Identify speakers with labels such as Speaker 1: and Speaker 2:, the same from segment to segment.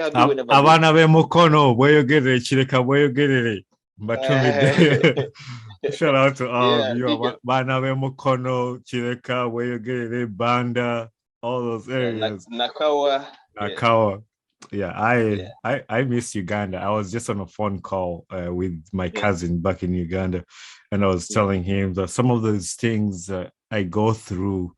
Speaker 1: happy whenever they
Speaker 2: abana b'emukono bweyogerere kireka bweyogerere mbatumidde. Shout out to all of
Speaker 1: yeah,
Speaker 2: you.
Speaker 1: big up.
Speaker 2: Abana b'emukono kireka bweyogerere Banda, all those
Speaker 1: Yeah,
Speaker 2: areas.
Speaker 1: Nakawa. Yeah,
Speaker 2: Akawa. Yeah,
Speaker 1: yeah,
Speaker 2: I miss Uganda. I was just on a phone call with my
Speaker 1: yeah,
Speaker 2: cousin back in Uganda, and I was
Speaker 1: yeah,
Speaker 2: telling him that some of those things I go through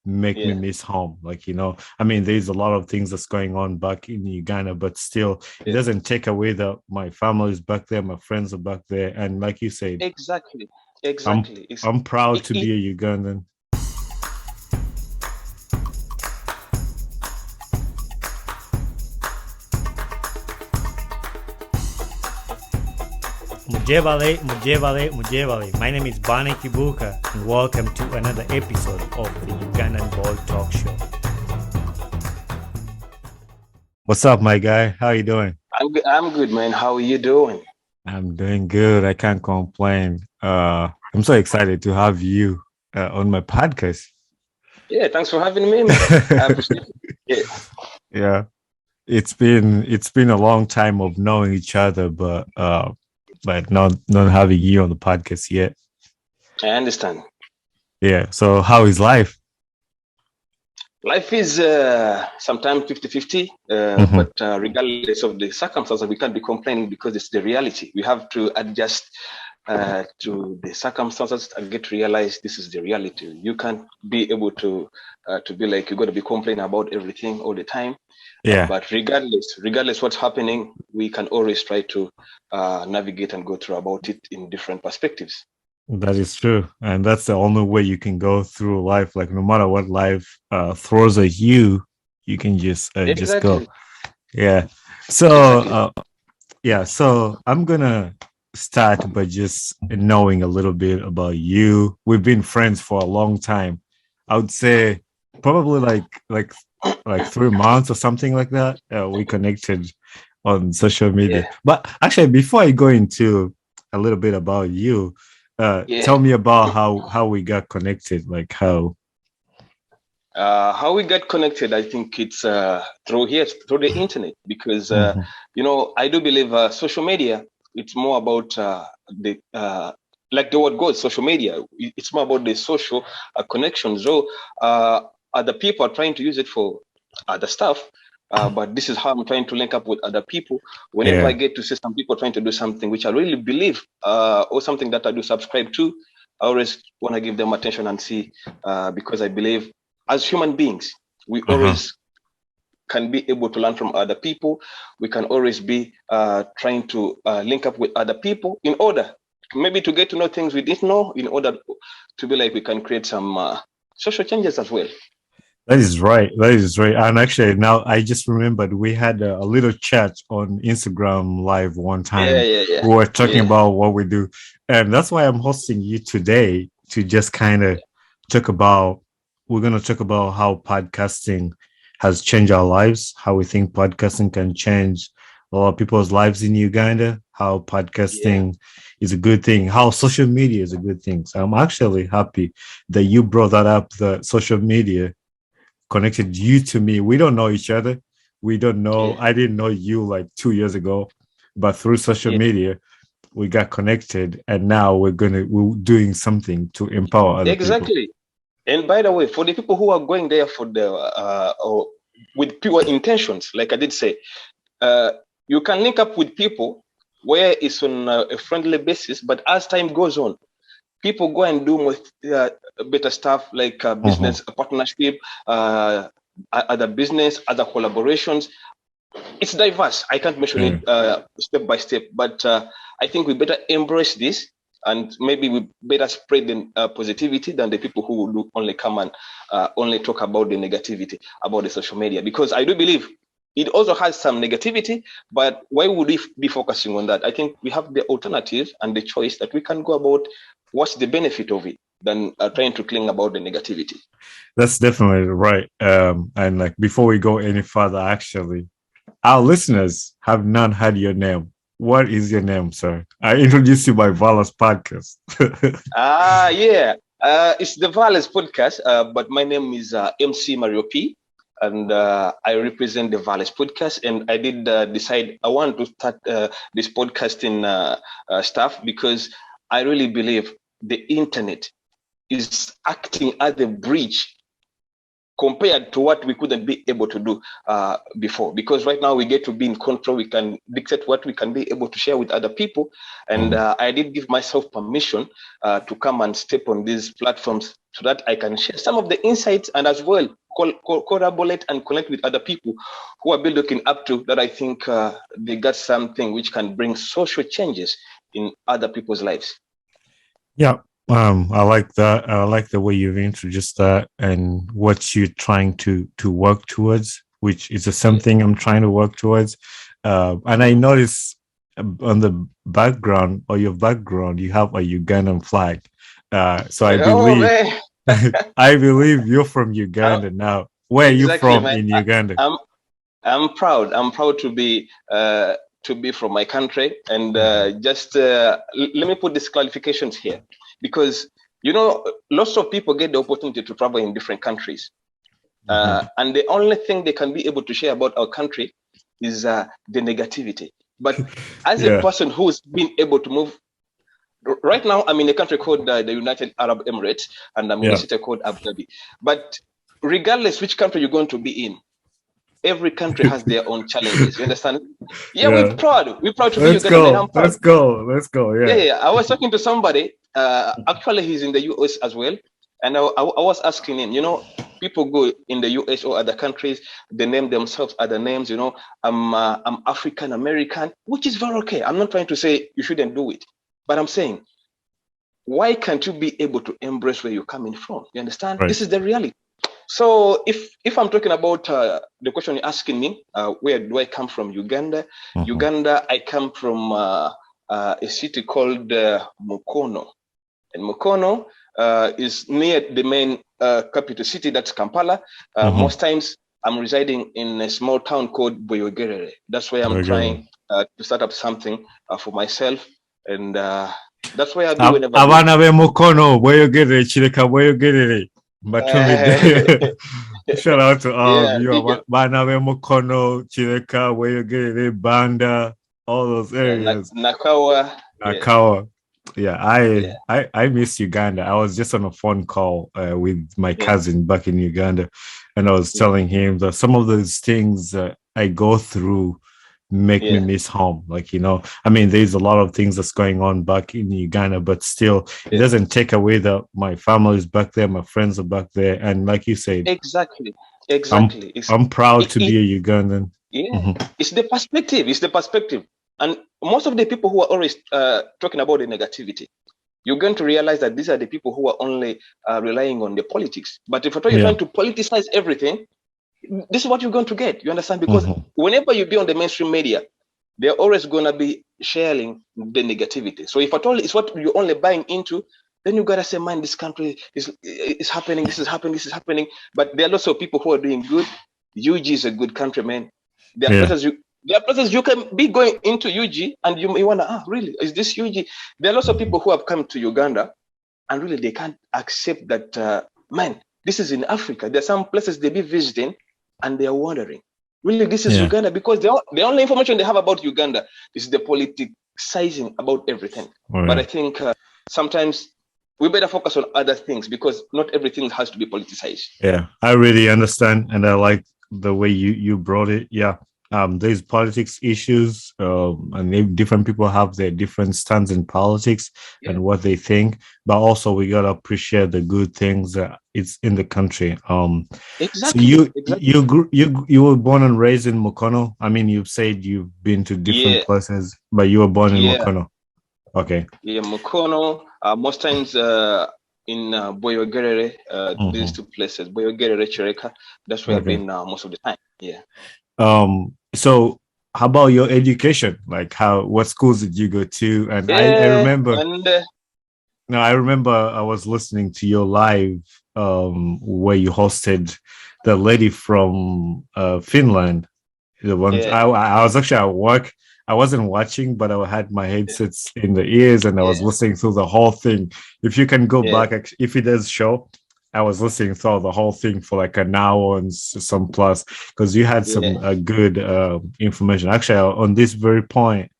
Speaker 2: make me
Speaker 1: yeah,
Speaker 2: miss home. Like, I mean, there's a lot of things that's going on back in Uganda, but still, it
Speaker 1: yeah.
Speaker 2: doesn't take away that my family is back there, my friends are back there, and like you said,
Speaker 1: Exactly,
Speaker 2: I'm
Speaker 1: exactly. It's
Speaker 2: I'm proud
Speaker 1: it,
Speaker 2: to
Speaker 1: it
Speaker 2: be a Ugandan. Mujevale. My name is Bane Kibuka, and welcome to another episode of the Ugandan Ball Talk Show. What's up, my guy? How you doing?
Speaker 1: I'm good, man. How are you doing?
Speaker 2: I'm doing good. I can't complain. I'm so excited to have you on my podcast.
Speaker 1: Yeah, thanks for having me, man. I appreciate it. Yeah,
Speaker 2: Yeah, it's been a long time of knowing each other, but not having you on the podcast yet.
Speaker 1: I understand.
Speaker 2: Yeah. So how is life?
Speaker 1: Life is sometimes 50-50,
Speaker 2: Mhm.
Speaker 1: but regardless of the circumstances, we can't be complaining because it's the reality. We have to adjust to the circumstances and get to realize this is the reality. You can't be able to be like you got to be complaining about everything all the time.
Speaker 2: Yeah.
Speaker 1: But regardless what's happening, we can always try to navigate and go through about it in different perspectives.
Speaker 2: That is true. And that's the only way you can go through life. Like no matter what life throws at you, you can just go.
Speaker 1: Exactly,
Speaker 2: Yeah. So
Speaker 1: exactly.
Speaker 2: so I'm gonna start by just knowing a little bit about you. We've been friends for a long time. I would say probably like 3 months or something like that. We connected on social media.
Speaker 1: Yeah,
Speaker 2: But actually, before I go into a little bit about you,
Speaker 1: yeah.
Speaker 2: tell me about how we got connected. Like how.
Speaker 1: How we got connected, I think it's through here, through the internet, because
Speaker 2: Mhm.
Speaker 1: I do believe social media. It's more about the like the word goes, social media. It's more about the social connections. So other people are trying to use it for other stuff. But this is how I'm trying to link up with other people. Whenever I
Speaker 2: Yeah,
Speaker 1: get to see some people trying to do something which I really believe, or something that I do subscribe to, I always want to give them attention and see, because I believe as human beings, we
Speaker 2: uh-huh.
Speaker 1: always can be able to learn from other people. We can always be trying to link up with other people in order maybe to get to know things we didn't know, in order to be like we can create some social changes as well.
Speaker 2: That is right. That is right. And actually, now I just remembered we had a little chat on Instagram live one
Speaker 1: Yeah,
Speaker 2: time.
Speaker 1: yeah, yeah,
Speaker 2: We were talking
Speaker 1: yeah,
Speaker 2: about what we do. And that's why I'm hosting you today to just kind of talk about, we're going to talk about how podcasting has changed our lives, how we think podcasting can change a lot of people's lives in Uganda, how
Speaker 1: yeah.
Speaker 2: podcasting is a good thing, how social media is a good thing. So I'm actually happy that you brought that up, the social media connected you to me. We don't know each other. We don't know.
Speaker 1: Yeah,
Speaker 2: I didn't know you like 2 years ago, but through social
Speaker 1: yeah,
Speaker 2: media, we got connected, and now we're doing something to empower other people.
Speaker 1: exactly. And by the way, for the people who are going there for the or with pure intentions, like I did say, uh, you can link up with people where it's on a friendly basis, but as time goes on, people go and do more better stuff like
Speaker 2: Uh-huh.
Speaker 1: business partnership, other business, other collaborations. It's diverse. I can't mention
Speaker 2: Yeah.
Speaker 1: it step by step, but I think we better embrace this, and maybe we better spread the positivity than the people who will only come and only talk about the negativity about the social media, because I do believe it also has some negativity, but why would we be focusing on that? I think we have the alternative and the choice that we can go about what's the benefit of it than trying to cling about the negativity.
Speaker 2: That's definitely right. And like before we go any further, actually, our listeners have not heard your name. What is your name, sir? I introduced you by Vala's podcast.
Speaker 1: Yeah. It's the Violence podcast, but my name is MC Marioh P. and I represent the Valla's podcast. And I did decide I want to start this podcasting stuff because I really believe the internet is acting as a bridge compared to what we couldn't be able to do before. Because right now we get to be in control. We can dictate what we can be able to share with other people. And I did give myself permission to come and step on these platforms so that I can share some of the insights and as well collaborate and connect with other people who I've been looking up to that I think they got something which can bring social changes in other people's lives.
Speaker 2: Yeah. I like that. I like the way you've introduced that and what you're trying to work towards, which is the same thing I'm trying to work towards. And I notice on the background or your background, you have a Ugandan flag. So I believe I believe you're from Uganda now. Where are you from in Uganda?
Speaker 1: I'm proud. I'm proud to be from my country. And just let me put these qualifications here. Because, you know, lots of people get the opportunity to travel in different countries. And the only thing they can be able to share about our country is the negativity. But as a person who's been able to move, right now, I'm in a country called the United Arab Emirates, and I'm in a city called Abu Dhabi. But regardless which country you're going to be in, every country has their own challenges. You understand? Yeah, we're proud. We're proud to be Ugandan.
Speaker 2: Let's go.
Speaker 1: Yeah. I was talking to somebody. Actually, he's in the US as well. And I was asking him, you know, people go in the US or other countries, they name themselves other names, you know, I'm African American, which is very okay. I'm not trying to say you shouldn't do it, but I'm saying, why can't you be able to embrace where you're coming from? You understand? This is the reality. So if I'm talking about the question you're asking me, where do I come from? Uganda. Uganda, I come from a city called Mukono. And Mukono is near the main capital city, that's Kampala. Most times I'm residing in a small town called Boyogerere. That's where I'm trying to start up something for myself. And that's why I do whenever
Speaker 2: I be Mukono, Boyogerere, Chileka, Boyogerere. Shout out to all of you. Banabe Mukono, Chileka, Boyogerere, Banda, all those areas. Nakawa. Yeah, I miss Uganda. I was just on a phone call with my cousin back in Uganda, and I was telling him that some of those things I go through make me miss home. Like, you know, I mean, there's a lot of things that's going on back in Uganda, but still, it doesn't take away that my family is back there, my friends are back there, and like you said,
Speaker 1: exactly.
Speaker 2: I'm proud to be a Ugandan.
Speaker 1: Yeah, it's the perspective. It's the perspective. And most of the people who are always talking about the negativity, you're going to realize that these are the people who are only relying on the politics. But if at all you're trying to politicize everything, this is what you're going to get. You understand? Because whenever you be on the mainstream media, they're always going to be sharing the negativity. So if at all it's what you're only buying into, then you got to say, man, this country is happening, this is happening, this is happening. But there are lots of people who are doing good. UG is a good country, man. There are places you can be going into UG and you may wonder, really, is this UG? There are lots of people who have come to Uganda and really they can't accept that, man, this is in Africa. There are some places they be visiting and they are wondering, really, this is Uganda? Because the only information they have about Uganda is the politicizing about everything. But I think sometimes we better focus on other things because not everything has to be politicized.
Speaker 2: Yeah, I really understand. And I like the way you brought it. Yeah. There's politics issues, and different people have their different stands in politics and what they think. But also, we gotta appreciate the good things that it's in the country.
Speaker 1: Exactly.
Speaker 2: So you were born and raised in Mukono. I mean, you've said you've been to different places, but you were born in Mukono. Okay.
Speaker 1: Yeah, Mukono. Most times in Boyogerere, these two places, Boyogerere, Chireka. That's where I've been most of the time. Yeah.
Speaker 2: So how about your education? Like what schools did you go to? And I remember I remember I was listening to your live where you hosted the lady from Finland. The one I was actually at work. I wasn't watching, but I had my headsets in the ears and I was listening through the whole thing. If you can go back, if it does show, I was listening through the whole thing for like an hour and some plus because you had some
Speaker 1: Yeah.
Speaker 2: good information. Actually, on this very point,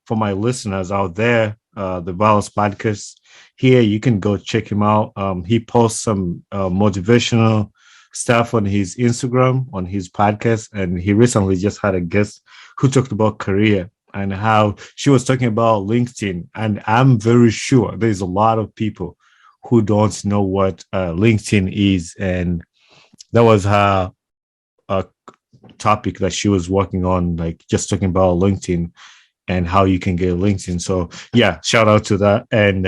Speaker 2: for my listeners out there, the Valla's podcast here, you can go check him out. He posts some motivational stuff on his Instagram, on his podcast, and he recently just had a guest who talked about career and how she was talking about LinkedIn. And I'm very sure there's a lot of people who don't know what LinkedIn is, and that was her topic that she was working on, like just talking about LinkedIn and how you can get LinkedIn. So yeah, shout out to that, and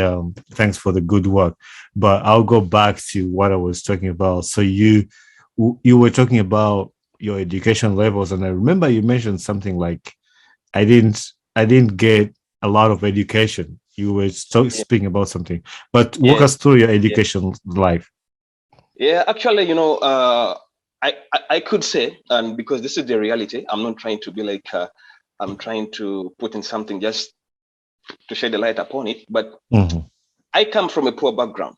Speaker 2: thanks for the good work. But I'll go back to what I was talking about. So you were talking about your education levels, and I remember you mentioned something like I didn't get a lot of education. You were
Speaker 1: Yeah.
Speaker 2: speaking about something, but walk
Speaker 1: Yeah.
Speaker 2: us through your
Speaker 1: Yeah.
Speaker 2: education life.
Speaker 1: Yeah, actually, I could say, and because this is the reality, I'm not trying to be like, I'm trying to put in something just to shed the light upon it, but
Speaker 2: Mhm.
Speaker 1: I come from a poor background.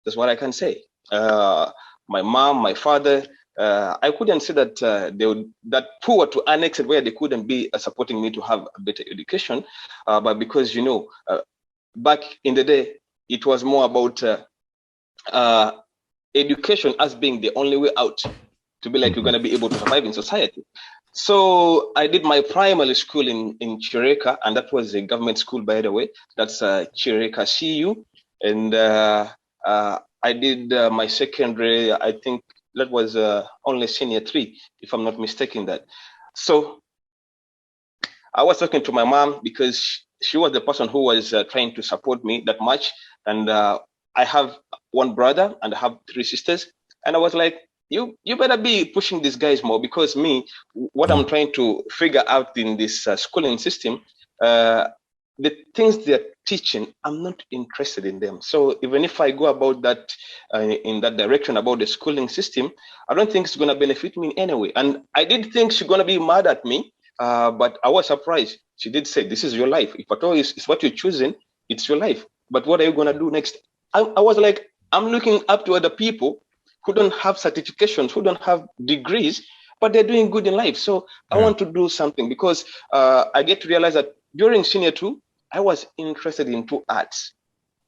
Speaker 1: That's what I can say. My mom, my father, I couldn't say that they would that poor to an extent where they couldn't be supporting me to have a better education, but because back in the day, it was more about uh, education as being the only way out to be like you're going to be able to survive in society. So I did my primary school in Chireka, and that was a government school, by the way. That's Chireka CU. And I did my secondary, I think that was only senior 3, if I'm not mistaken that. So I was talking to my mom because she was the person who was trying to support me that much. And I have one brother and I have 3 sisters. And I was like, you better be pushing these guys more because me, what I'm trying to figure out in this schooling system, the things they're teaching, I'm not interested in them. So even if I go about that in that direction about the schooling system, I don't think it's going to benefit me in any way. And I did think she's going to be mad at me, but I was surprised. She did say, "This is your life. If at all it's what you're choosing, it's your life. But what are you going to do next?" I was like, I'm looking up to other people who don't have certifications, who don't have degrees, but they're doing good in life. So I
Speaker 2: Yeah.
Speaker 1: want to do something because I get to realize that during senior 2, I was interested into arts.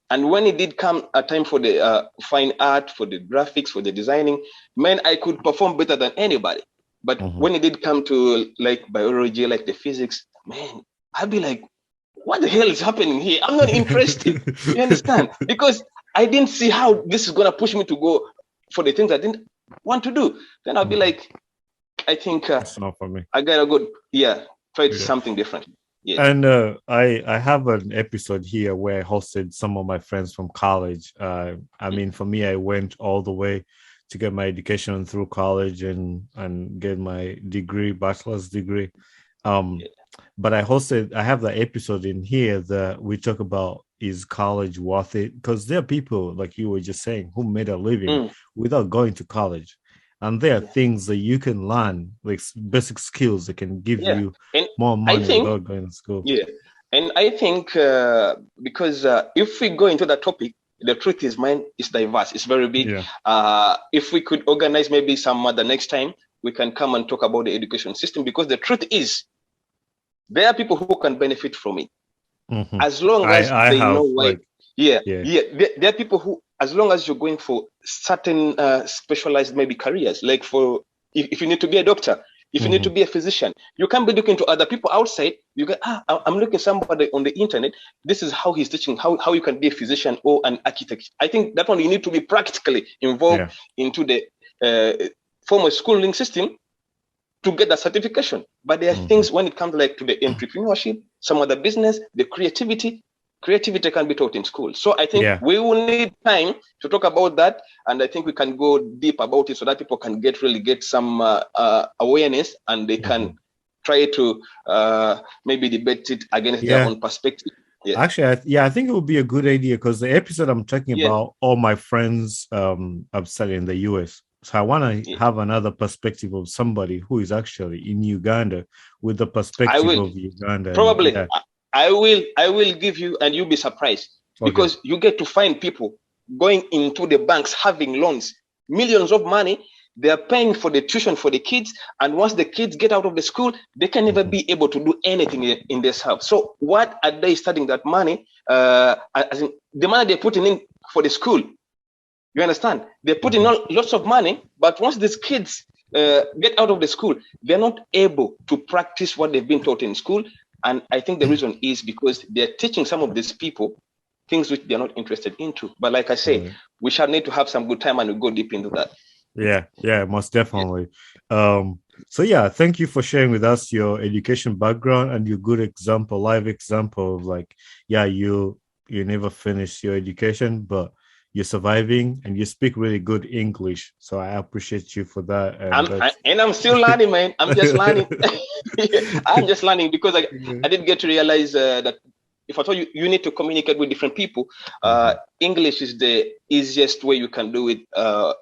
Speaker 1: And when it did come a time for the fine art, for the graphics, for the designing, man, I could perform better than anybody. But
Speaker 2: Mhm.
Speaker 1: when it did come to like biology, like the physics, man, I'd be like, what the hell is happening here? I'm not interested. You understand? Because I didn't see how this is gonna push me to go for the things I didn't want to do. Then I'll be like, I think
Speaker 2: It's not for me.
Speaker 1: I gotta go, yeah, try
Speaker 2: Yeah.
Speaker 1: something different. Yeah.
Speaker 2: And I have an episode here where I hosted some of my friends from college. I mean, for me, I went all the way to get my education through college and get my degree, bachelor's degree. Um,
Speaker 1: Yeah.
Speaker 2: but I have the episode in here that we talk about, is college worth it? Because there are people like you were just saying who made a living
Speaker 1: Mm,
Speaker 2: without going to college, and there are
Speaker 1: yeah.
Speaker 2: things that you can learn, like basic skills that can give
Speaker 1: Yeah.
Speaker 2: you
Speaker 1: And
Speaker 2: more
Speaker 1: I
Speaker 2: money
Speaker 1: think,
Speaker 2: without going to school.
Speaker 1: yeah. And I think because if we go into that topic, the truth is mine is diverse. It's very big.
Speaker 2: Yeah.
Speaker 1: If we could organize maybe some other next time, we can come and talk about the education system because the truth is there are people who can benefit from it
Speaker 2: Mhm.
Speaker 1: as long as
Speaker 2: I
Speaker 1: they know
Speaker 2: have
Speaker 1: why.
Speaker 2: like,
Speaker 1: Yeah,
Speaker 2: yeah.
Speaker 1: yeah. There are people who, as long as you're going for certain specialized maybe careers, like for if you need to be a doctor, if you need to
Speaker 2: Mhm.
Speaker 1: be a physician, you can't be looking to other people outside. You go, I'm looking at somebody on the internet. This is how he's teaching how you can be a physician or an architect. I think that one you need to be practically involved
Speaker 2: Yeah.
Speaker 1: into the formal schooling system to get that certification. But there are
Speaker 2: Mhm.
Speaker 1: things when it comes like to the entrepreneurship, some other business, the creativity can be taught in school. So I think
Speaker 2: Yeah.
Speaker 1: we will need time to talk about that, and I think we can go deep about it so that people can really get some awareness and they can
Speaker 2: Mhm.
Speaker 1: try to maybe debate it against their
Speaker 2: Yeah.
Speaker 1: own perspective. Yeah,
Speaker 2: Actually, yeah, I think it would be a good idea because the episode I'm talking
Speaker 1: yeah,
Speaker 2: about, all my friends are studying in the US. So I want to
Speaker 1: yeah.
Speaker 2: have another perspective of somebody who is actually in Uganda with the
Speaker 1: I
Speaker 2: perspective
Speaker 1: will
Speaker 2: of Uganda. And
Speaker 1: probably
Speaker 2: yeah,
Speaker 1: I will give you, and you'll be surprised
Speaker 2: okay.
Speaker 1: because you get to find people going into the banks, having loans, millions of money. They are paying for the tuition for the kids, and once the kids get out of the school, they can never be able to do anything in this house. So what are they studying that money? As in the money they're putting in for the school. You understand? They're putting lots of money, but once these kids get out of the school, they're not able to practice what they've been taught in school. And I think the reason is because they're teaching some of these people things which they're not interested into. But like I say, we shall need to have some good time and we'll go deep into that.
Speaker 2: Yeah, most definitely. So yeah, thank you for sharing with us your education background and your good example, live example of like, yeah, you never finished your education, but you're surviving and you speak really good English. So I appreciate you for that.
Speaker 1: And I'm still learning, man. I'm just learning. I'm just learning because I did get to realize that if I told you, you need to communicate with different people, English is the easiest way you can do it.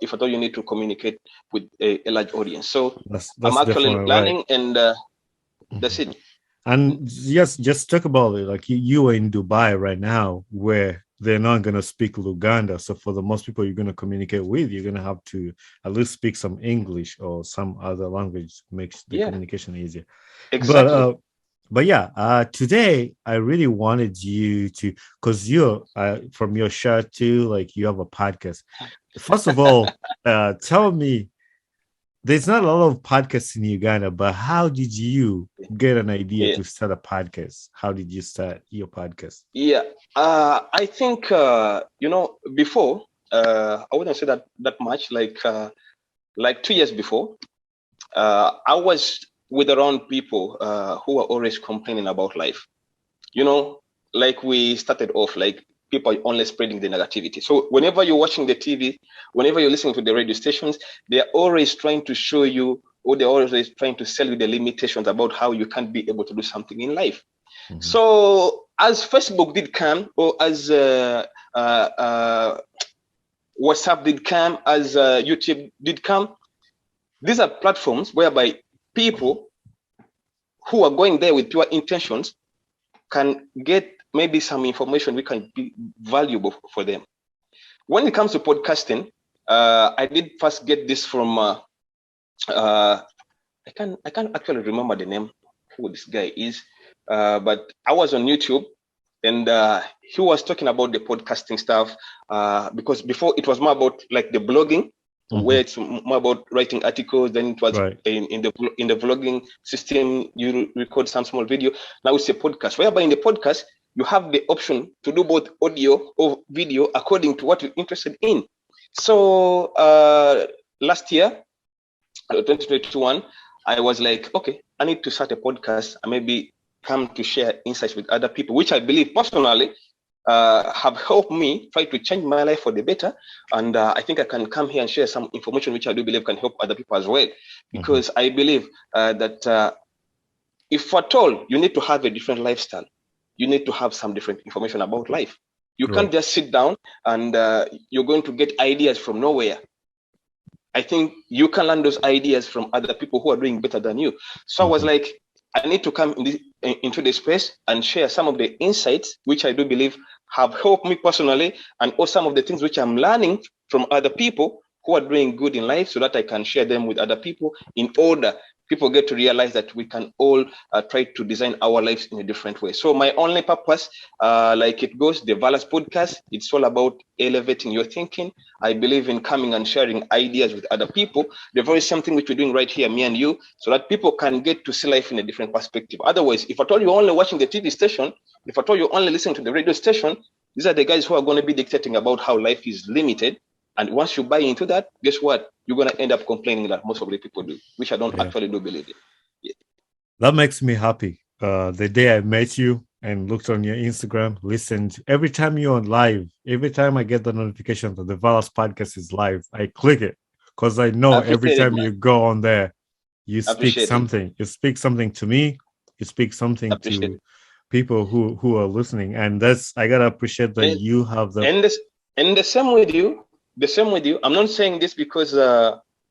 Speaker 1: If I told you need to communicate with a large audience. So that's I'm actually learning, right. And that's it.
Speaker 2: And yes, just talk about it. Like you are in Dubai right now, where they're not going to speak Uganda. So for the most people you're going to communicate with, you're going to have to at least speak some English or some other language, makes the communication easier.
Speaker 1: Exactly.
Speaker 2: But yeah, today I really wanted you to, because you're from your shirt too, like you have a podcast. First of all, tell me, there's not a lot of podcasts in Uganda, but how did you get an idea to start a podcast? How did you start your podcast?
Speaker 1: Yeah, I think before I wouldn't say that much. Like 2 years before, I was with around people who were always complaining about life. Like we started off, like people are only spreading the negativity. So whenever you're watching the TV, whenever you're listening to the radio stations, they're always trying to show you, or they're always trying to sell you the limitations about how you can't be able to do something in life. So as Facebook did come, or as WhatsApp did come, as YouTube did come, these are platforms whereby people who are going there with pure intentions can get maybe some information which can be valuable for them. When it comes to podcasting, I did first get this from I can't actually remember the name who this guy is, but I was on YouTube and he was talking about the podcasting stuff because before it was more about like the blogging, where it's more about writing articles. Then it was in the vlogging system, you record some small video. Now it's a podcast, whereby in the podcast you have the option to do both audio or video according to what you're interested in. So last year, 2021, I was like, okay, I need to start a podcast and maybe come to share insights with other people, which I believe personally have helped me try to change my life for the better. And I think I can come here and share some information which I do believe can help other people as well. Because I believe that if at all you need to have a different lifestyle, you need to have some different information about life. You can't just sit down and you're going to get ideas from nowhere. I think you can learn those ideas from other people who are doing better than you. So I was like, I need to come into this space and share some of the insights which I do believe have helped me personally, and also some of the things which I'm learning from other people who are doing good in life, so that I can share them with other people, in order people get to realize that we can all try to design our lives in a different way. So my only purpose, like it goes, the Valla's podcast, it's all about elevating your thinking. I believe in coming and sharing ideas with other people, the very same thing which we're doing right here, me and you, so that people can get to see life in a different perspective. Otherwise, if I told you only watching the TV station, if I told you only listening to the radio station, these are the guys who are going to be dictating about how life is limited. And once you buy into that, guess what? You're going to end up complaining like most of the people do, which I don't actually do believe in. Yeah.
Speaker 2: That makes me happy. The day I met you and looked on your Instagram, listened, every time you're on live, every time I get the notification that the Valla's podcast is live, I click it, because I know every time you go on there, you speak something. You speak something to me. You speak something to people who are listening. And that's, I got to appreciate that you have the...
Speaker 1: And the same with you. The same with you. I'm not saying this because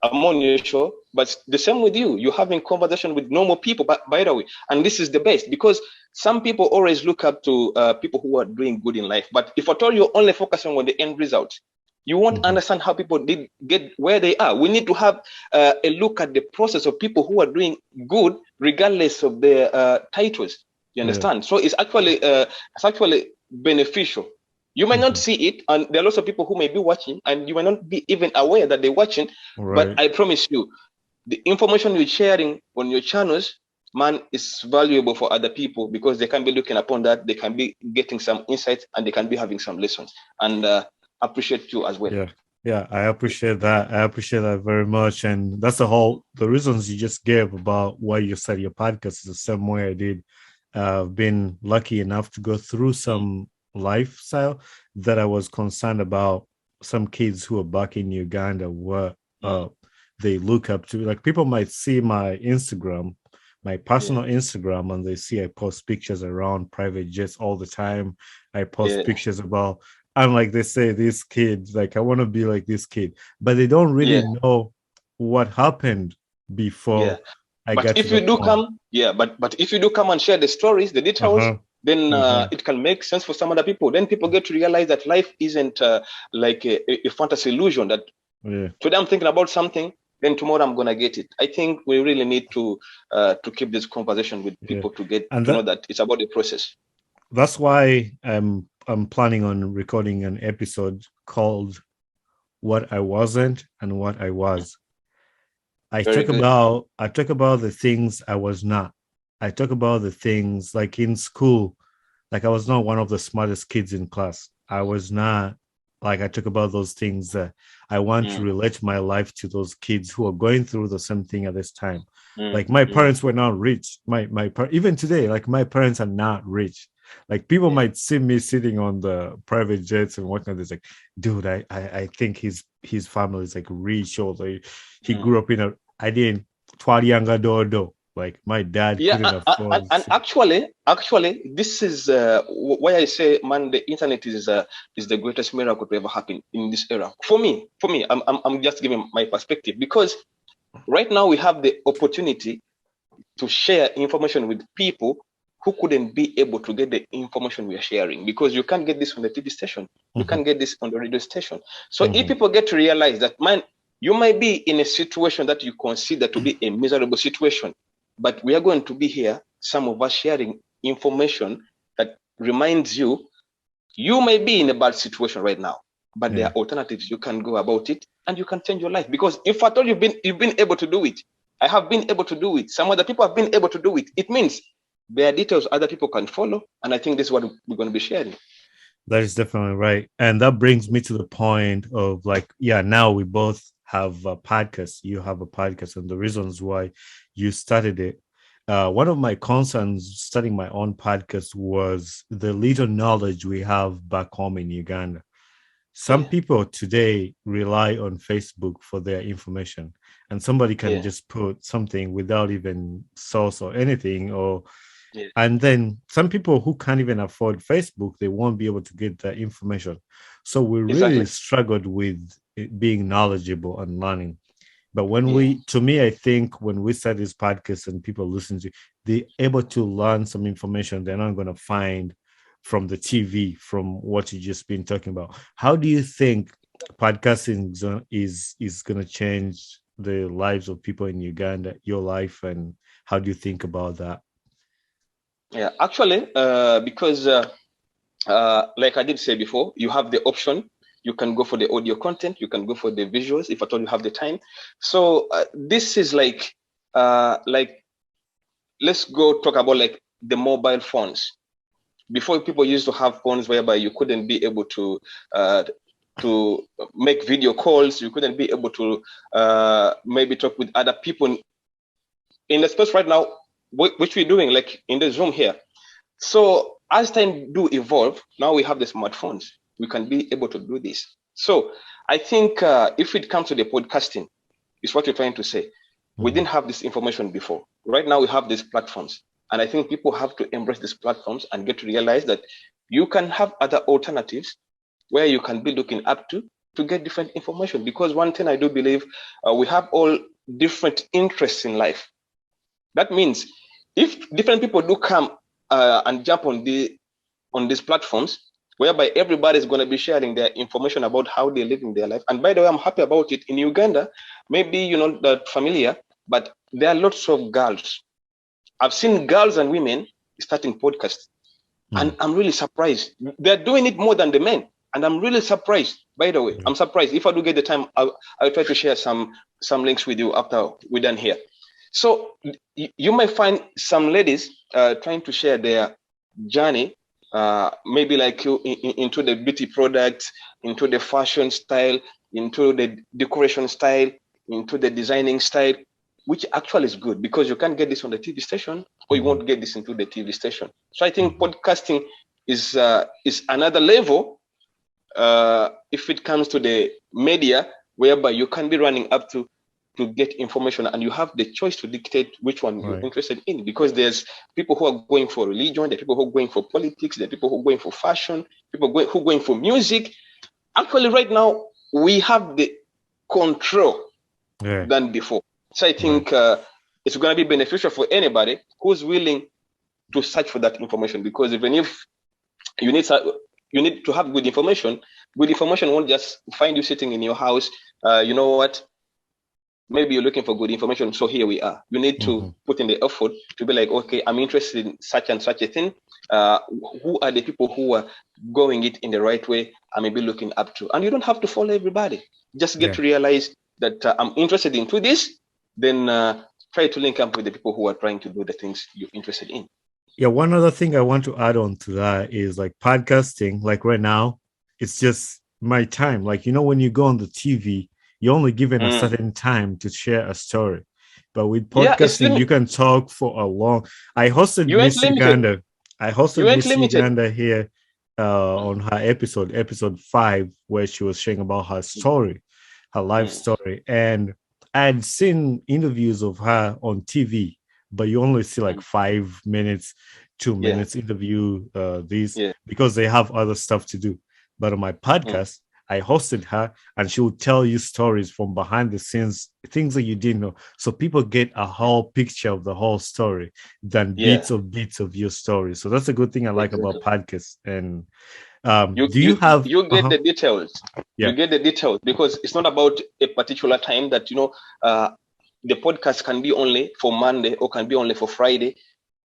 Speaker 1: I'm on your show, but the same with you. You're having conversation with normal people, by the way. And this is the best because some people always look up to people who are doing good in life. But if at all you're only focusing on the end result, you won't understand how people did get where they are. We need to have a look at the process of people who are doing good, regardless of their titles. You understand? So it's actually beneficial. You might not see it, and there are lots of people who may be watching, and you might not be even aware that they're watching.
Speaker 2: Right.
Speaker 1: But I promise you, the information you're sharing on your channels, man, is valuable for other people because they can be looking upon that, they can be getting some insights, and they can be having some lessons. And appreciate you as well.
Speaker 2: Yeah, I appreciate that. I appreciate that very much. And that's the reasons you just gave about why you started your podcast is the same way I did. I've been lucky enough to go through some lifestyle that I was concerned about some kids who are back in Uganda, what they look up to. Like people might see my Instagram, my personal Instagram, and they see I post pictures around private jets all the time. I post pictures about, and like they say, this kid, like I want to be like this kid, but they don't really know what happened before I got to the point.
Speaker 1: But if you do come and share the stories, the details, then it can make sense for some other people. Then people get to realize that life isn't like a fantasy illusion that today I'm thinking about something, then tomorrow I'm gonna get it. I think we really need to keep this conversation with people to get to know that it's about the process.
Speaker 2: That's why I'm planning on recording an episode called "What I Wasn't and What I Was." I talk about the things I was not. I talk about the things like in school, like I was not one of the smartest kids in class. I was not, like I talk about those things that I want to relate my life to those kids who are going through the same thing at this time. Like my parents were not rich. Even today, like my parents are not rich. Like people might see me sitting on the private jets and whatnot. It's like, dude, I think his family is like rich, or he grew up in a Twalianga Dodo. Like my dad couldn't afford.
Speaker 1: And actually, this is why I say, man, the internet is the greatest miracle to ever happen in this era. For me, I'm just giving my perspective because right now we have the opportunity to share information with people who couldn't be able to get the information we are sharing, because you can't get this on the TV station, you can't get this on the radio station. So if people get to realize that, man, you might be in a situation that you consider to be a miserable situation, but we are going to be here, some of us sharing information that reminds you, you may be in a bad situation right now, but there are alternatives. You can go about it and you can change your life. Because if at all you've been able to do it, I have been able to do it, some other people have been able to do it, it means there are details other people can follow. And I think this is what we're going to be sharing.
Speaker 2: That is definitely right. And that brings me to the point of like, now we both have a podcast. You have a podcast, and the reasons why you started it. One of my concerns starting my own podcast was the little knowledge we have back home in Uganda. Some people today rely on Facebook for their information, and somebody can just put something without even source or anything, and then some people who can't even afford Facebook, they won't be able to get that information. So we really struggled with being knowledgeable and learning. But when I think when we start this podcast and people listen to, they're able to learn some information they're not going to find from the TV, from what you just been talking about. How do you think podcasting is going to change the lives of people in Uganda, your life, and how do you think about that?
Speaker 1: Yeah, actually, because like I did say before, you have the option. You can go for the audio content. You can go for the visuals if at all you have the time. So this is like let's go talk about like the mobile phones. Before, people used to have phones whereby you couldn't be able to make video calls. You couldn't be able to maybe talk with other people in the space right now, which we're doing like in this room here. So as time do evolve, now we have the smartphones. We can be able to do this. So I think if it comes to the podcasting, is what you're trying to say. We didn't have this information before. Right now we have these platforms. And I think people have to embrace these platforms and get to realize that you can have other alternatives where you can be looking up to to get different information. Because one thing I do believe, we have all different interests in life. That means if different people do come and jump on these platforms, whereby everybody is going to be sharing their information about how they're living their life. And by the way, I'm happy about it. In Uganda, maybe you're not that familiar, but there are lots of girls. I've seen girls and women starting podcasts, and I'm really surprised. They're doing it more than the men, and I'm really surprised. By the way, I'm surprised. If I do get the time, I'll try to share some links with you after we're done here. So you might find some ladies trying to share their journey, maybe like you into the beauty products, into the fashion style, into the decoration style, into the designing style, which actually is good because you can't get this on the TV station, or you won't get this into the TV station. So I think podcasting is another level if it comes to the media, whereby you can be running up to get information, and you have the choice to dictate which one you're interested in, because there's people who are going for religion, there are people who are going for politics, there are people who are going for fashion, people who are going for music. Actually, right now, we have the control than before. So I think it's going to be beneficial for anybody who's willing to search for that information, because even if you need to have good information won't just find you sitting in your house. You know what? Maybe you're looking for good information, so here we are. You need to put in the effort to be like, okay, I'm interested in such and such a thing. Who are the people who are going it in the right way I may be looking up to? And you don't have to follow everybody. Just get to realize that I'm interested into this, then try to link up with the people who are trying to do the things you're interested in.
Speaker 2: Yeah, one other thing I want to add on to that is like podcasting, like right now, it's just my time. Like, you know, when you go on the TV, you're only given a certain time to share a story. But with podcasting, you can talk for a long. I hosted Miss Uganda. I hosted Miss Uganda here on her episode 5, where she was sharing about her story, her life story. And I had seen interviews of her on TV, but you only see like 5 minutes, 2 minutes interview because they have other stuff to do. But on my podcast, I hosted her, and she would tell you stories from behind the scenes, things that you didn't know. So people get a whole picture of the whole story than bits of your story. So that's a good thing I like about podcasts. And you
Speaker 1: get the details. You get the details, because it's not about a particular time that, you know, the podcast can be only for Monday or can be only for Friday.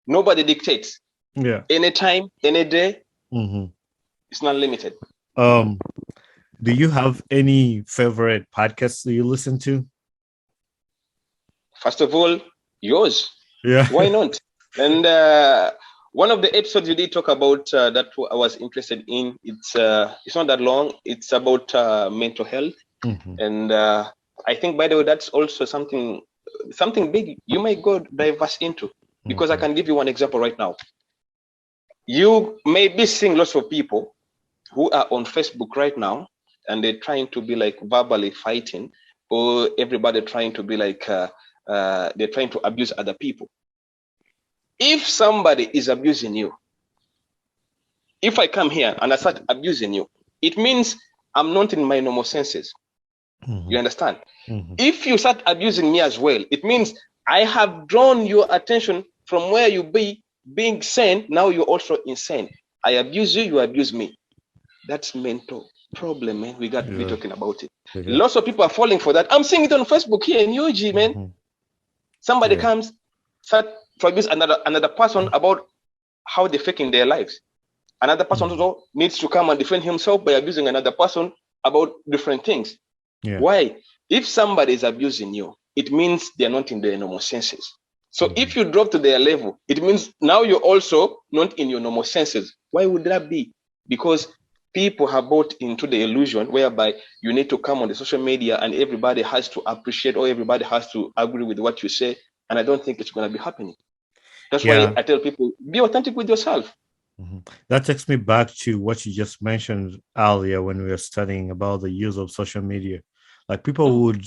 Speaker 1: Nobody dictates. Yeah. Anytime, any day. It's not limited.
Speaker 2: Do you have any favorite podcasts that you listen to?
Speaker 1: First of all, yours.
Speaker 2: Yeah.
Speaker 1: Why not? And one of the episodes you did talk about that I was interested in, it's not that long. It's about mental health. And I think, by the way, that's also something big you might go diverse into, because I can give you one example right now. You may be seeing lots of people who are on Facebook right now, and they're trying to be like verbally fighting, or everybody trying to be like they're trying to abuse other people. If somebody is abusing you, if I come here and I start abusing you, it means I'm not in my normal senses. You understand? If you start abusing me as well, it means I have drawn your attention from where you being sane. Now you're also insane. I abuse you, you abuse me. That's mental problem, man. We got to be talking about it. Lots of people are falling for that. I'm seeing it on Facebook here in UG, man. Somebody comes, start to abuse another person about how they're faking their lives. Another person also needs to come and defend himself by abusing another person about different things. Why? If somebody is abusing you, it means they're not in their normal senses. So if you drop to their level, it means now you're also not in your normal senses. Why would that be? Because people have bought into the illusion whereby you need to come on the social media and everybody has to appreciate, or everybody has to agree with what you say. And I don't think it's going to be happening. That's why I tell people, be authentic with yourself.
Speaker 2: That takes me back to what you just mentioned earlier when we were studying about the use of social media. Like people would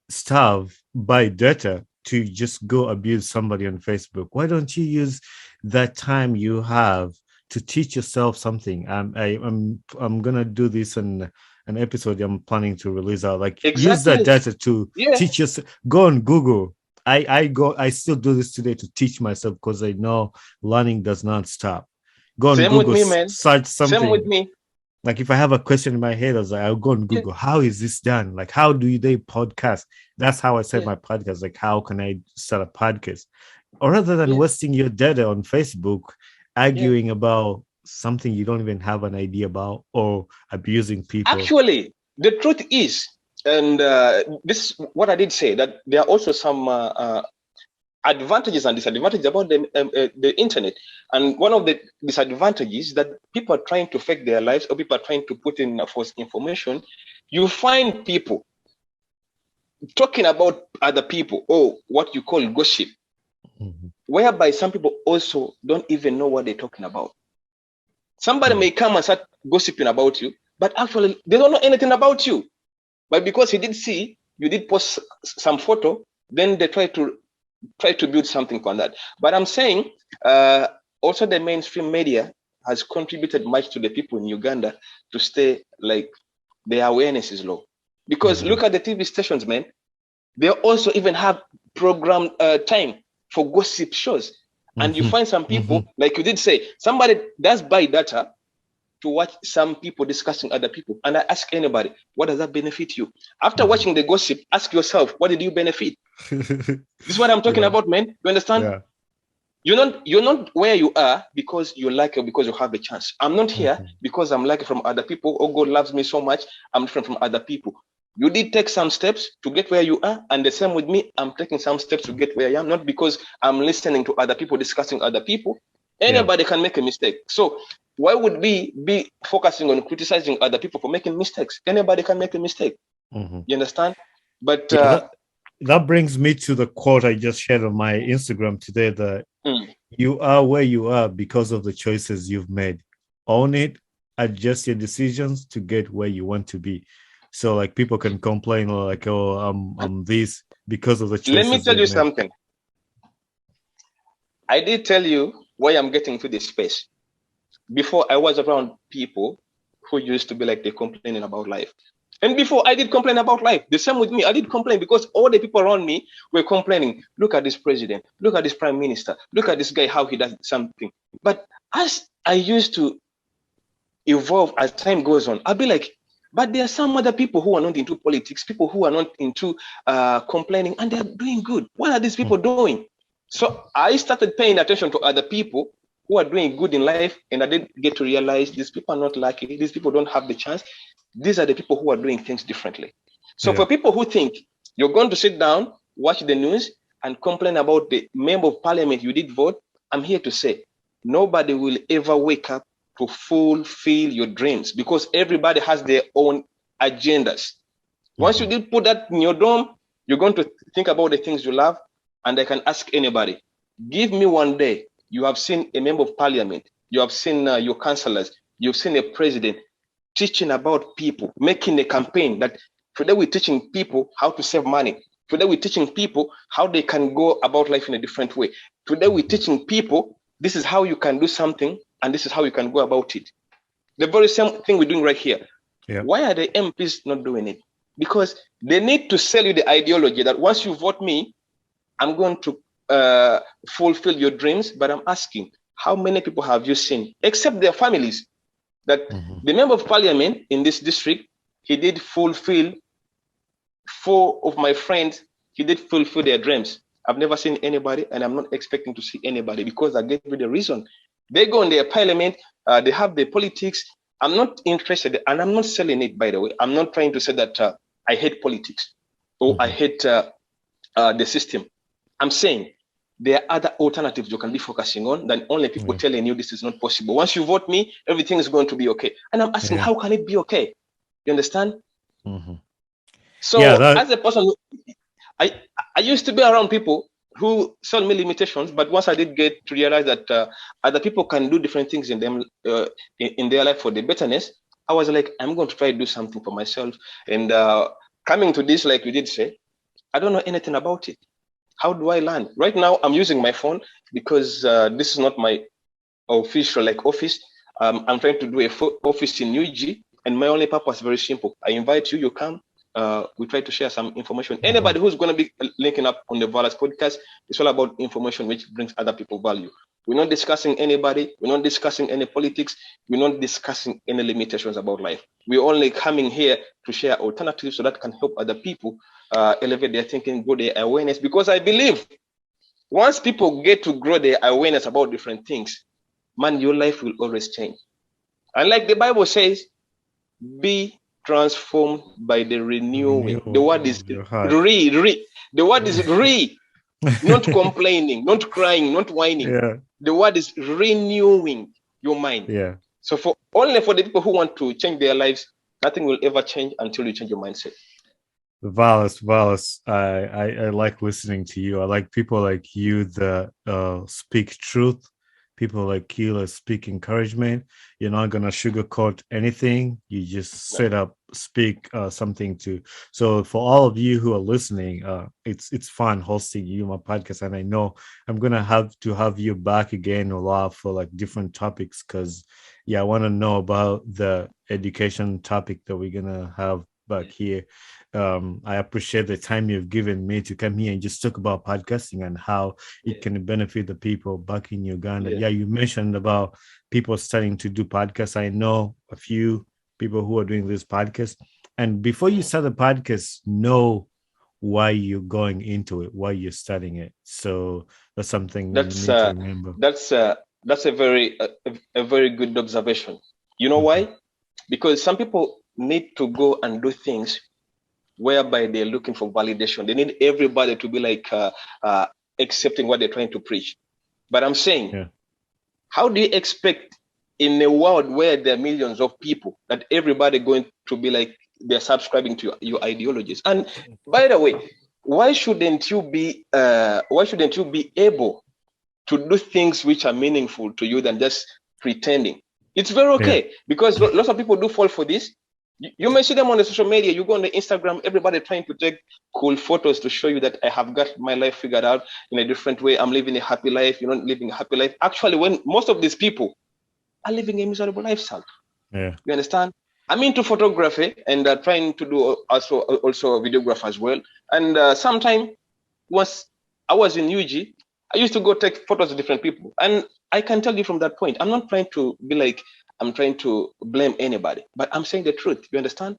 Speaker 2: starve, buy data to just go abuse somebody on Facebook. Why don't you use that time you have to teach yourself something? I'm gonna do this on an episode I'm planning to release out. Like use that
Speaker 1: Exactly.
Speaker 2: data to
Speaker 1: Yeah.
Speaker 2: teach us. Go on Google. I still do this today to teach myself because I know learning does not stop. Go on
Speaker 1: Same with
Speaker 2: Google,
Speaker 1: me, man.
Speaker 2: search
Speaker 1: Same with
Speaker 2: something.
Speaker 1: me.
Speaker 2: Like if I have a question in my head, I was like, I'll go on
Speaker 1: Yeah.
Speaker 2: Google. How is this done? Like, how do they podcast? That's how I set
Speaker 1: Yeah.
Speaker 2: my podcast. Like, how can I start a podcast? Or rather than
Speaker 1: Yeah.
Speaker 2: wasting your data on Facebook,
Speaker 1: Yeah.
Speaker 2: arguing about something you don't even have an idea about or abusing people.
Speaker 1: Actually, the truth is, and this is what I did say, that there are also some advantages and disadvantages about the internet. And one of the disadvantages that people are trying to fake their lives, or people are trying to put in false information. You find people talking about other people, or what you call gossip, whereby some people also don't even know what they're talking about. Somebody may come and start gossiping about you, but actually they don't know anything about you. But because he did see you did post some photo, then they try to build something on that. But I'm saying also the mainstream media has contributed much to the people in Uganda to stay like their awareness is low. Because look at the TV stations, man. They also even have program time for gossip shows. And you find some people, like you did say, somebody does buy data to watch some people discussing other people. And I ask anybody, what does that benefit you? After watching the gossip, ask yourself, what did you benefit? This is what I'm talking about, man. You understand?
Speaker 2: Yeah.
Speaker 1: You're not where you are because you like it, because you have a chance. I'm not here because I'm like from other people. Oh, God loves me so much. I'm different from other people. You did take some steps to get where you are, and the same with me. I'm taking some steps to get where I am, not because I'm listening to other people discussing other people. Anybody can make a mistake. So why would we be focusing on criticizing other people for making mistakes? Anybody can make a mistake. You understand? But
Speaker 2: that brings me to the quote I just shared on my Instagram today, that you are where you are because of the choices you've made. Own it, adjust your decisions to get where you want to be. So like people can complain like, oh, I'm this because of the choices.
Speaker 1: Let me tell you something. I did tell you why I'm getting to this space. Before, I was around people who used to be like they're complaining about life. And before, I did complain about life. The same with me. I did complain because all the people around me were complaining. Look at this president. Look at this prime minister. Look at this guy, how he does something. But as I used to evolve as time goes on, I'll be like, but there are some other people who are not into politics, people who are not into complaining, and they're doing good. What are these people doing? So I started paying attention to other people who are doing good in life, and I did get to realize these people are not lucky. These people don't have the chance. These are the people who are doing things differently. So for people who think you're going to sit down, watch the news, and complain about the member of parliament you did vote, I'm here to say nobody will ever wake up to fulfill your dreams, because everybody has their own agendas. Once you did put that in your dome, you're going to think about the things you love. And I can ask anybody, give me one day you have seen a member of parliament, you have seen your councillors, you've seen a president teaching about people, making a campaign that today we're teaching people how to save money. Today we're teaching people how they can go about life in a different way. Today we're teaching people this is how you can do something and this is how you can go about it. The very same thing we're doing right here. Why are the MPs not doing it? Because they need to sell you the ideology that once you vote me, I'm going to fulfill your dreams. But I'm asking, how many people have you seen, except their families, that the member of parliament in this district, he did fulfill 4 of my friends, he did fulfill their dreams. I've never seen anybody, and I'm not expecting to see anybody, because I gave you the reason. They go in their parliament, they have the politics. I'm not interested, and I'm not selling it, by the way. I'm not trying to say that I hate politics or I hate the system. I'm saying there are other alternatives you can be focusing on than only people telling you this is not possible. Once you vote me, everything is going to be okay. And I'm asking, how can it be okay? You understand? So as a person, I used to be around people who sell me limitations, but once I did get to realize that other people can do different things in them in their life for the betterness, I was like, I'm going to try to do something for myself. And coming to this, like you did say, I don't know anything about it. How do I learn? Right now, I'm using my phone because this is not my official office. I'm trying to do a office in UG, And my only purpose is very simple. I invite you, you come. We try to share some information. Anybody who's going to be linking up on the Valla's podcast, it's all about information which brings other people value. We're not discussing anybody. We're not discussing any politics. We're not discussing any limitations about life. We're only coming here to share alternatives so that can help other people elevate their thinking, grow their awareness. Because I believe once people get to grow their awareness about different things, man, your life will always change. And like the Bible says, be transformed by the renewing. The word is the word is not complaining, not crying, not whining.
Speaker 2: Yeah.
Speaker 1: The word is renewing your mind.
Speaker 2: Yeah.
Speaker 1: So only for the people who want to change their lives, nothing will ever change until you change your mindset.
Speaker 2: Valas, I like listening to you. I like people like you that speak truth. People like you that speak encouragement. You're not gonna sugarcoat anything. You just straight up speak something to. So for all of you who are listening, it's fun hosting you my podcast, and I know I'm gonna have to have you back again a lot for like different topics because I want to know about the education topic that we're gonna have back here. I appreciate the time you've given me to come here and just talk about podcasting and how it can benefit the people back in Uganda. Yeah, you mentioned about people starting to do podcasts. I know a few people who are doing this podcast. And before you start the podcast, know why you're going into it, why you're studying it. So that's something you need to remember.
Speaker 1: That's a very good observation. You know why? Because some people need to go and do things whereby they're looking for validation. They need everybody to be like accepting what they're trying to preach. But I'm saying, how do you expect in a world where there are millions of people that everybody going to be like they're subscribing to your ideologies? And by the way, why shouldn't you be able to do things which are meaningful to you than just pretending? It's very okay because lots of people do fall for this. You may see them on the social media. You go on the Instagram, everybody trying to take cool photos to show you that I have got my life figured out in a different way. I'm living a happy life. You're not living a happy life. Actually, when most of these people are living a miserable lifestyle. You understand? I'm into photography and trying to do also a videographer as well. And sometime once I was in UG, I used to go take photos of different people. And I can tell you from that point, I'm not trying to be like, I'm trying to blame anybody, but I'm saying the truth. You understand?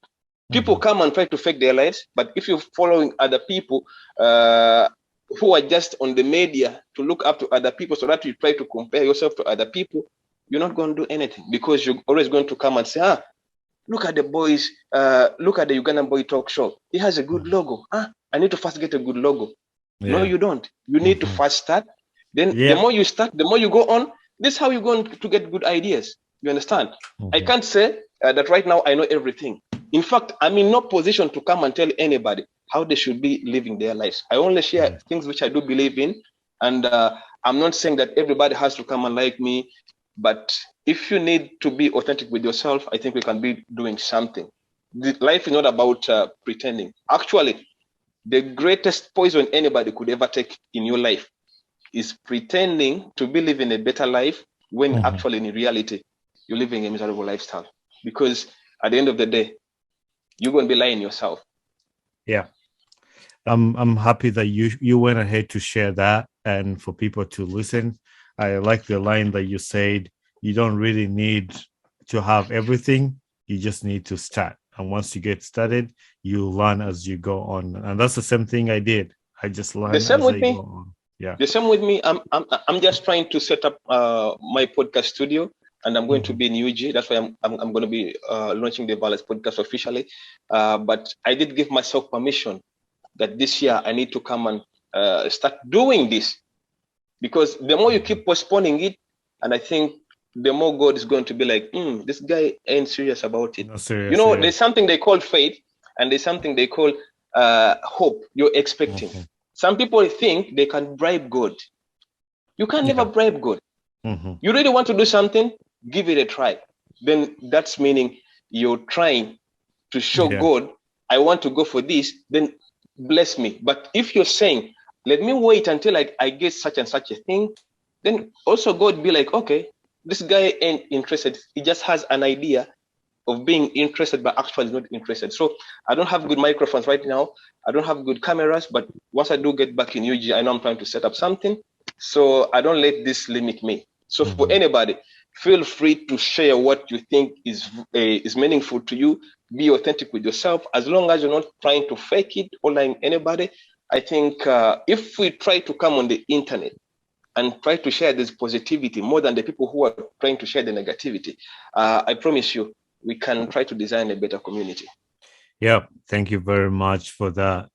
Speaker 1: People come and try to fake their lives, but if you're following other people who are just on the media to look up to other people so that you try to compare yourself to other people, you're not going to do anything because you're always going to come and say, look at the boys, look at the Ugandan boy talk show. He has a good logo. I need to first get a good logo. No, you don't. You need to first start. Then the more you start, the more you go on. This is how you're going to get good ideas. You understand? I can't say that right now I know everything. In fact, I'm in no position to come and tell anybody how they should be living their lives. I only share things which I do believe in. And I'm not saying that everybody has to come and like me. But if you need to be authentic with yourself, I think we can be doing something. Life is not about pretending. Actually, the greatest poison anybody could ever take in your life is pretending to be living a better life when actually in reality, you're living a miserable lifestyle. Because at the end of the day, you're going to be lying yourself.
Speaker 2: Yeah. I'm happy that you went ahead to share that and for people to listen. I like the line that you said, you don't really need to have everything. You just need to start. And once you get started, you learn as you go on. And that's the same thing I did. I just learned
Speaker 1: the same
Speaker 2: as
Speaker 1: with
Speaker 2: I
Speaker 1: me.
Speaker 2: go on. Yeah.
Speaker 1: The same with me. I'm just trying to set up my podcast studio. And I'm going to be in UG. That's why I'm going to be launching the Valla's podcast officially. But I did give myself permission that this year I need to come and start doing this. Because the more you keep postponing it, and I think the more God is going to be like, this guy ain't serious about it.
Speaker 2: Serious,
Speaker 1: there's something they call faith, and there's something they call hope. You're expecting. Some people think they can bribe God. You can never bribe God. You really want to do something, give it a try. Then that's meaning you're trying to show God, I want to go for this, then bless me. But if you're saying, let me wait until I get such and such a thing, then also God be like, okay, this guy ain't interested. He just has an idea of being interested, but actually not interested. So I don't have good microphones right now. I don't have good cameras, but once I do get back in UG, I know I'm trying to set up something. So I don't let this limit me. So for anybody, feel free to share what you think is meaningful to you. Be authentic with yourself. As long as you're not trying to fake it or lying anybody, I think if we try to come on the internet and try to share this positivity more than the people who are trying to share the negativity, I promise you, we can try to design a better community.
Speaker 2: Yeah, thank you very much for that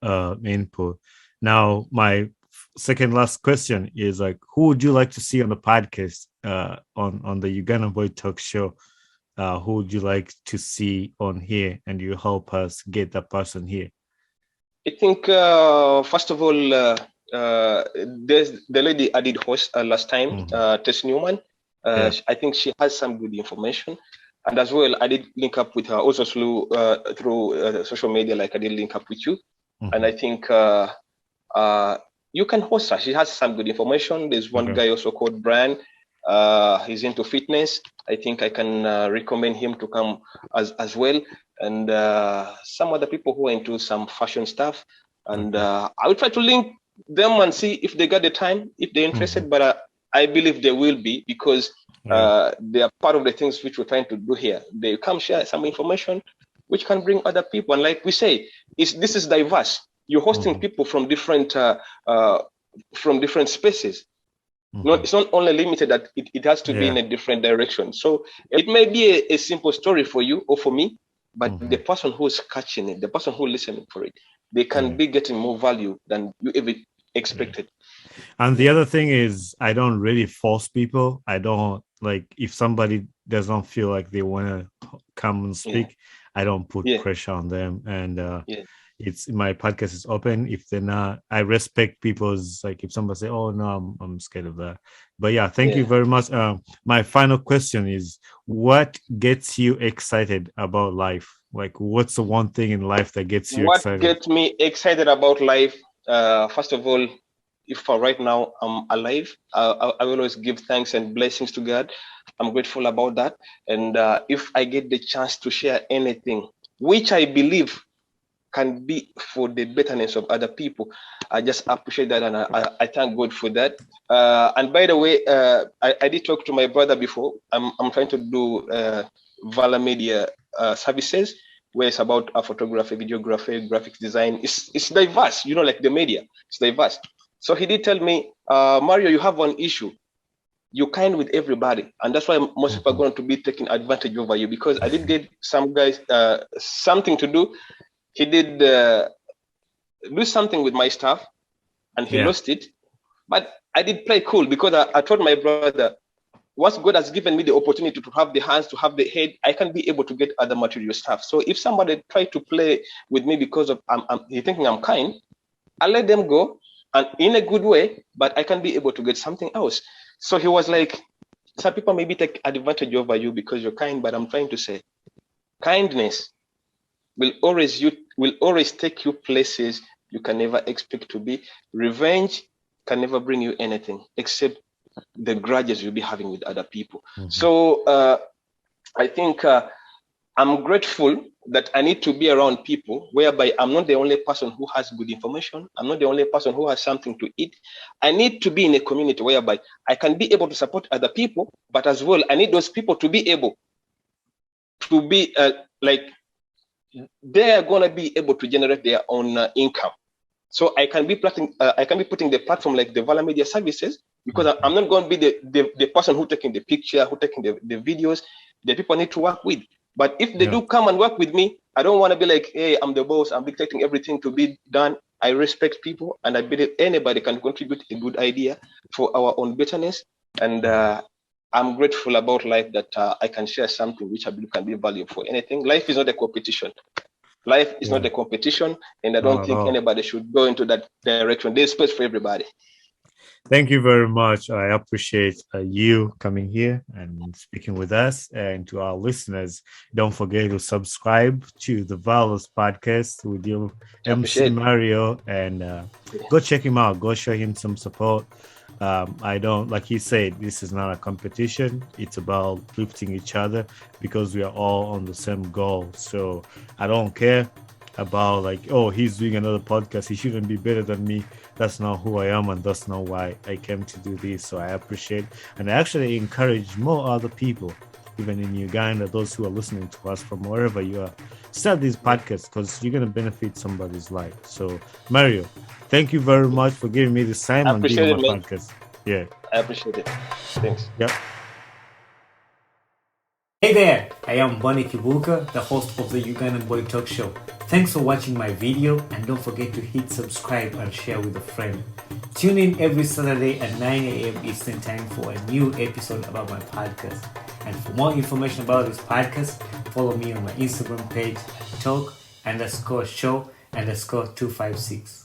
Speaker 2: input. Now, my second last question is like, who would you like to see on the podcast on the Ugandan Boy Talk Show? Who would you like to see on here, and you help us get that person here?
Speaker 1: I think first of all, there's the lady I did host last time, Tess Newman. I think she has some good information. And as well, I did link up with her also through social media, like I did link up with you. And I think you can host her. She has some good information. There's one guy also called Brian. He's into fitness. I think I can recommend him to come as well. And some other people who are into some fashion stuff. And I will try to link them and see if they got the time, if they're interested. But I believe they will be, because they are part of the things which we're trying to do here. They come share some information which can bring other people. And like we say, this is diverse. You're hosting people from different spaces. It's not only limited that it has to be in a different direction. So it may be a simple story for you or for me, but the person who's catching it, the person who's listening for it, they can be getting more value than you ever expected.
Speaker 2: And the other thing is, I don't really force people. I don't, like, if somebody does not feel like they want to come and speak, I don't put pressure on them. And it's, my podcast is open. If they're not, I respect people's, like, if somebody say, oh no, I'm scared of that. But yeah, thank you very much. My final question is, what gets you excited about life? Like, what's the one thing in life that gets you excited?
Speaker 1: What gets me excited about life? First of all, if for right now I'm alive, I will always give thanks and blessings to God. I'm grateful about that. And if I get the chance to share anything, which I believe can be for the betterness of other people, I just appreciate that, and I thank God for that. And by the way, I did talk to my brother before. I'm trying to do Valla Media services, where it's about photography, videography, graphics design. It's diverse, like the media. It's diverse. So he did tell me, Marioh, you have one issue. You're kind with everybody. And that's why most people are going to be taking advantage over you, because I did get some guys something to do. He did do something with my stuff, and he lost it. But I did play cool, because I told my brother, once God has given me the opportunity to have the hands, to have the head, I can be able to get other material stuff. So if somebody try to play with me because of he thinking I'm kind, I let them go, and in a good way, but I can be able to get something else. So he was like, some people maybe take advantage over you because you're kind, but I'm trying to say, kindness will always take you places you can never expect to be. Revenge can never bring you anything except the grudges you'll be having with other people. So I think I'm grateful that I need to be around people whereby I'm not the only person who has good information. I'm not the only person who has something to eat. I need to be in a community whereby I can be able to support other people, but as well, I need those people to be able to be they are going to be able to generate their own income. So I can be putting the platform like the Valla Media Services, because I'm not going to be the person who taking the picture, who taking the videos. The people need to work with. But if they do come and work with me, I don't want to be like, hey, I'm the boss, I'm dictating everything to be done. I respect people, and I believe anybody can contribute a good idea for our own betterness. And I'm grateful about life that I can share something which I believe can be valuable for anything. Life is not a competition. Life is not a competition, and I don't think anybody should go into that direction. There's space for everybody.
Speaker 2: Thank you very much. I appreciate you coming here and speaking with us. And to our listeners, don't forget to subscribe to the Valla's podcast with your MC Marioh, and go check him out. Go show him some support. I don't, like he said, this is not a competition. It's about lifting each other because we are all on the same goal. So I don't care about like, oh, he's doing another podcast, he shouldn't be better than me. That's not who I am, and that's not why I came to do this. So I appreciate, and I actually encourage more other people, even in Uganda, those who are listening to us from wherever you are, start these podcasts because you're going to benefit somebody's life. So Marioh, thank you very much for giving me this time
Speaker 1: I
Speaker 2: and being
Speaker 1: appreciate
Speaker 2: on
Speaker 1: it,
Speaker 2: my
Speaker 1: man.
Speaker 2: podcast. Yeah.
Speaker 1: I appreciate it. Thanks.
Speaker 2: Yep.
Speaker 3: Hey there, I am Bonnie Kibuka, the host of the Ugandan Boy Talk Show. Thanks for watching my video, and don't forget to hit subscribe and share with a friend. Tune in every Saturday at 9 a.m. Eastern Time for a new episode about my podcast. And for more information about this podcast, follow me on my Instagram page, talk_show_256.